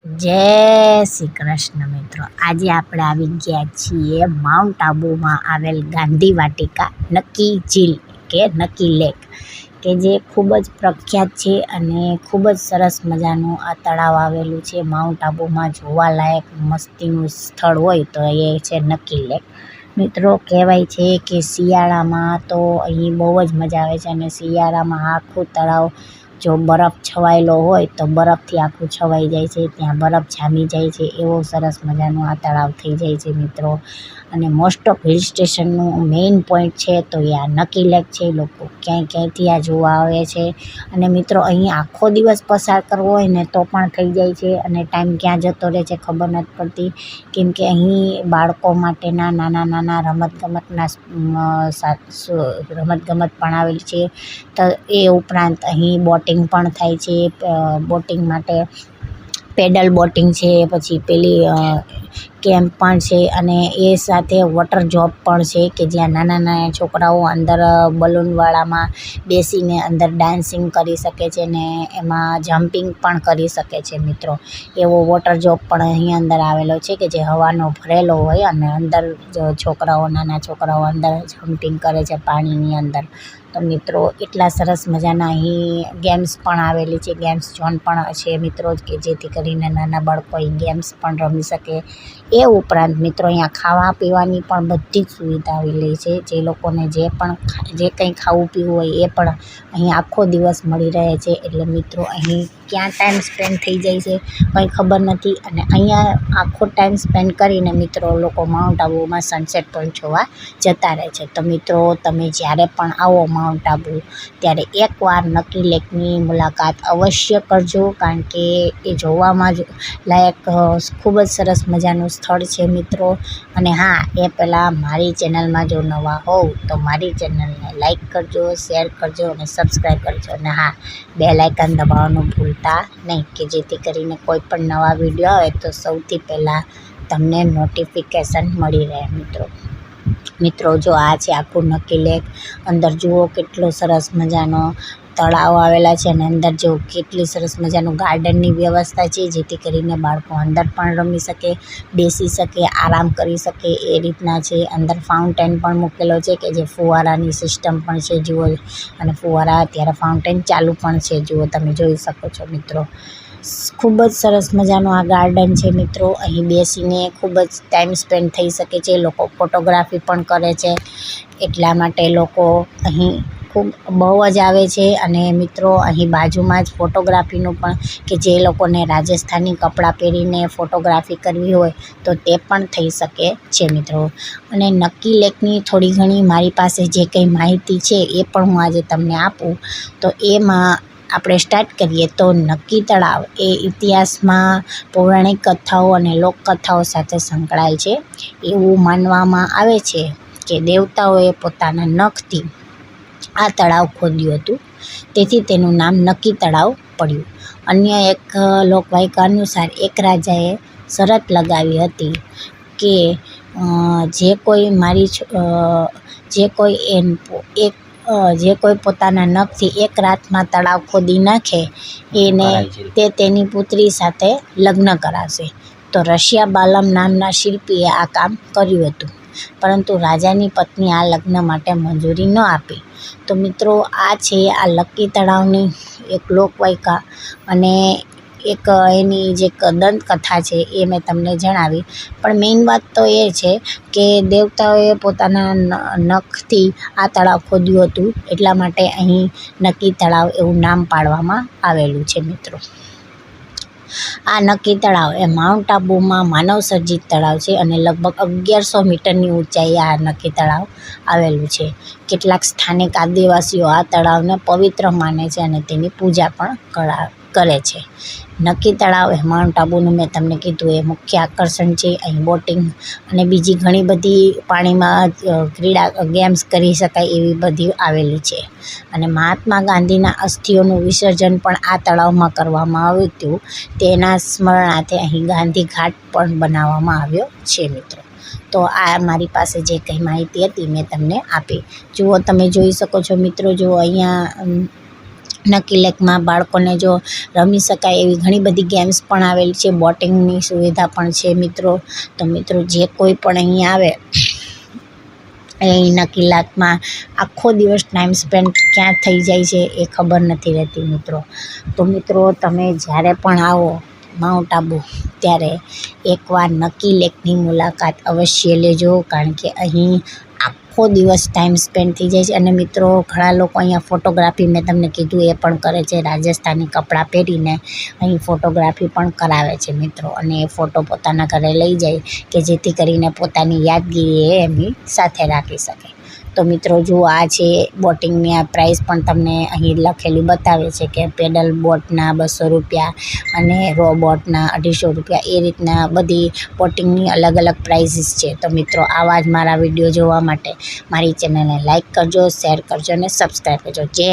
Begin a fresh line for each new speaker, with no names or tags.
જય શ્રી કૃષ્ણ મિત્રો, આજે આપણે આવી ગયા છીએ માઉન્ટ આબુમાં આવેલ ગાંધી વાટિકા નક્કી ઝીલ કે નક્કી લેક, કે જે ખૂબ જ પ્રખ્યાત છે અને ખૂબ જ સરસ મજાનું આ તળાવ આવેલું છે. માઉન્ટ આબુમાં જોવાલાયક મસ્તીનું સ્થળ હોય તો એ છે નક્કી લેક. મિત્રો, કહેવાય છે કે શિયાળામાં તો અહીં બહુ જ મજા આવે છે અને શિયાળામાં આખું તળાવ જો બરફ છવાયેલો હોય તો બરફથી આખું છવાઈ જાય છે, ત્યાં બરફ જામી જાય છે, એવો સરસ મજાનું આ તળાવ થઈ જાય છે મિત્રો. અને મોસ્ટ ઓફ હિલ સ્ટેશનનું મેઇન પોઈન્ટ છે તો એ આ નક્કી લેક છે. લોકો ક્યાંયથી આ જોવા આવે છે અને મિત્રો અહીં આખો દિવસ પસાર કરવો હોય ને તો પણ થઈ જાય છે અને ટાઈમ ક્યાં જતો રહે છે ખબર નથી પડતી, કેમ કે અહીં બાળકો માટેના નાના નાના રમતગમત પણ આવેલી છે. તો એ ઉપરાંત અહીં બોટિંગ પણ થાય છે. બોટિંગ માટે પેડલ બોટિંગ છે, પછી પેલી કેમ્પ પણ છે અને એ સાથે વોટર જોબ પણ છે કે જ્યાં નાના નાના છોકરાઓ અંદર બલૂનવાળામાં બેસીને અંદર ડાન્સિંગ કરી શકે છે ને એમાં જમ્પિંગ પણ કરી શકે છે મિત્રો. એવો વોટર જોબ પણ અહીં અંદર આવેલો છે કે જે હવાનો ભરેલો હોય અને અંદર નાના છોકરાઓ અંદર જમ્પિંગ કરે છે પાણીની અંદર. તો મિત્રો, એટલા સરસ મજાના અહીં ગેમ્સ પણ આવેલી છે, ગેમ્સ ઝોન પણ છે મિત્રો, કે જેથી કરીને નાના બાળકો અહીં ગેમ્સ પણ રમી શકે. એ ઉપરાંત મિત્રો, અહીંયા ખાવા પીવાની પણ બધી જ સુવિધા આવેલી છે. જે લોકોને જે કંઈ ખાવું પીવું હોય એ પણ અહીં આખો દિવસ મળી રહે છે. એટલે મિત્રો, અહીં ક્યાં ટાઈમ સ્પેન્ડ થઈ જાય છે કંઈ ખબર નથી અને અહીંયા આખો ટાઈમ સ્પેન્ડ કરીને મિત્રો લોકો માઉન્ટ આબુમાં સનસેટ પોઈન્ટ જોવા જતા રહે છે. તો મિત્રો, તમે જ્યારે પણ આવો માઉન્ટ આબુ ત્યારે એકવાર નક્કી લેકની મુલાકાત અવશ્ય કરજો, કારણ કે એ જોવામાં જ લાયક ખૂબ જ સરસ મજાનું સ્થળ છે મિત્રો. અને હા, એ પહેલાં મારી ચેનલમાં જો નવા હોવ તો મારી ચેનલને લાઈક કરજો, શેર કરજો અને સબસ્ક્રાઈબ કરજો. અને હા, બેલ આઇકન દબાવવાનું ભૂલતા નહીં, કે જેથી કરીને કોઈ પણ નવા વિડીયો આવે તો સૌથી પહેલાં તમને નોટિફિકેશન મળી રહે મિત્રો. જો આ છે આખું નક્કી લેક. અંદર જુઓ કેટલો સરસ મજાનો તળાવ આવેલા છે અને અંદર જો કેટલી સરસ મજાનું ગાર્ડનની વ્યવસ્થા છે, જેથી કરીને બાળકો અંદર પણ રમી શકે, બેસી શકે, આરામ કરી શકે એ રીતના છે. અંદર ફાઉન્ટેન પણ મૂકેલો છે કે જે ફુવારાની સિસ્ટમ પણ છે જુઓ, અને ફુવારા અત્યારે ફાઉન્ટેન ચાલુ પણ છે જુઓ, તમે જોઈ શકો છો મિત્રો. ખૂબ જ સરસ મજાનું આ ગાર્ડન છે મિત્રો. અહીં બેસીને ખૂબ જ ટાઈમ સ્પેન્ડ થઈ શકે છે. લોકો ફોટોગ્રાફી પણ કરે છે, એટલા માટે લોકો અહીં ખૂબ બહુ જ આવે છે. અને મિત્રો, અહીં બાજુમાં જ ફોટોગ્રાફીનું પણ, કે જે લોકોને રાજસ્થાની કપડાં પહેરીને ફોટોગ્રાફી કરવી હોય તો તે પણ થઈ શકે છે મિત્રો. અને નક્કી લેકની થોડી ઘણી મારી પાસે જે કંઈ માહિતી છે એ પણ હું આજે તમને આપું. તો એમાં આપણે સ્ટાર્ટ કરીએ તો નક્કી તળાવ એ ઇતિહાસમાં પૌરાણિક કથાઓ અને લોકકથાઓ સાથે સંકળાયેલ છે. એવું માનવામાં આવે છે કે દેવતાઓએ પોતાના નખથી આ તળાવ ખોદ્યું હતું, તેથી તેનું નામ નક્કી તળાવ પડ્યું. અન્ય એક લોકવાયકા અનુસાર એક રાજાએ શરત લગાવી હતી કે જે કોઈ પોતાના નખથી એક રાતમાં તળાવ ખોદી નાખે તે તેની પુત્રી સાથે લગ્ન કરાવશે. તો રશિયા બાલમ નામના શિલ્પીએ આ કામ કર્યું હતું, પરંતુ રાજાની પત્ની આ લગ્ન માટે મંજૂરી ન આપી. તો મિત્રો, આ છે આ નક્કી તળાવની એક લોકવાયકા અને એક એની જે દંતકથા છે એ મેં તમને જણાવી. પણ મેઇન વાત તો એ છે કે દેવતાઓએ પોતાના નખથી આ તળાવ ખોદ્યું હતું, એટલા માટે અહીં નક્કી તળાવ એવું નામ પાડવામાં આવેલું છે મિત્રો. આ નક્કી તળાવ એ માઉન્ટ આબુમાં માનવસર્જિત તળાવ છે અને લગભગ 1100 મીટરની ઊંચાઈએ આ નક્કી તળાવ આવેલું છે. કેટલાક સ્થાનિક આદિવાસીઓ આ તળાવને પવિત્ર માને છે અને તેની પૂજા પણ કરે છે. નક્કી તળાવ એ માઉન્ટ આબુનું મેં તમને કીધું એ મુખ્ય આકર્ષણ છે. અહીં બોટિંગ અને બીજી ઘણી બધી પાણીમાં ક્રીડા ગેમ્સ કરી શકાય એવી બધી આવેલી છે. અને મહાત્મા ગાંધીના અસ્થિઓનું વિસર્જન પણ આ તળાવમાં કરવામાં આવ્યું હતું. તેના સ્મરણાર્થે અહીં ગાંધી ઘાટ પણ બનાવવામાં આવ્યો છે મિત્રો. તો આ મારી પાસે જે કંઈ માહિતી હતી મેં તમને આપી. જુઓ, તમે જોઈ શકો છો મિત્રો. જુઓ, અહીંયા નકી લેકમાં બાળકોને જો રમી શકાય એવી ઘણી બધી ગેમ્સ પણ આવેલી છે, બોટિંગની સુવિધા પણ છે મિત્રો. તો મિત્રો જે કોઈ પણ અહીં આવે એ નકી લેકમાં આખો દિવસ ટાઈમ સ્પેન્ડ ક્યાં થઈ જાય છે એ ખબર નથી રહેતી મિત્રો. તો મિત્રો તમે જ્યારે પણ આવો માઉન્ટ આબુ ત્યારે એકવાર નકી લેકની મુલાકાત અવશ્ય લેજો, કારણ કે અહીં આખો દિવસ ટાઈમ સ્પેન્ડ થઈ જાય છે. અને મિત્રો ઘણા લોકો અહીંયા ફોટોગ્રાફી મેં તમને કીધું એ પણ કરે છે, રાજસ્થાની કપડાં પહેરીને અહીં ફોટોગ્રાફી પણ કરાવે છે મિત્રો. અને એ ફોટો પોતાના ઘરે લઈ જાય કે જેથી કરીને પોતાની યાદગીરી એ એમની સાથે રાખી શકે. તો મિત્રો જુઓ આ છે બોટિંગની આ પ્રાઇસ પણ તમને અહીં લખેલી બતાવે છે કે પેડલ બોટના 200 રૂપિયા અને રો બોટના 250 રૂપિયા, એ રીતના બધી બોટિંગની અલગ અલગ પ્રાઇસીસ છે. તો મિત્રો આવા જ મારા વિડીયો જોવા માટે મારી ચેનલને લાઇક કરજો, શેર કરજો અને સબસ્ક્રાઈબ કરજો. જય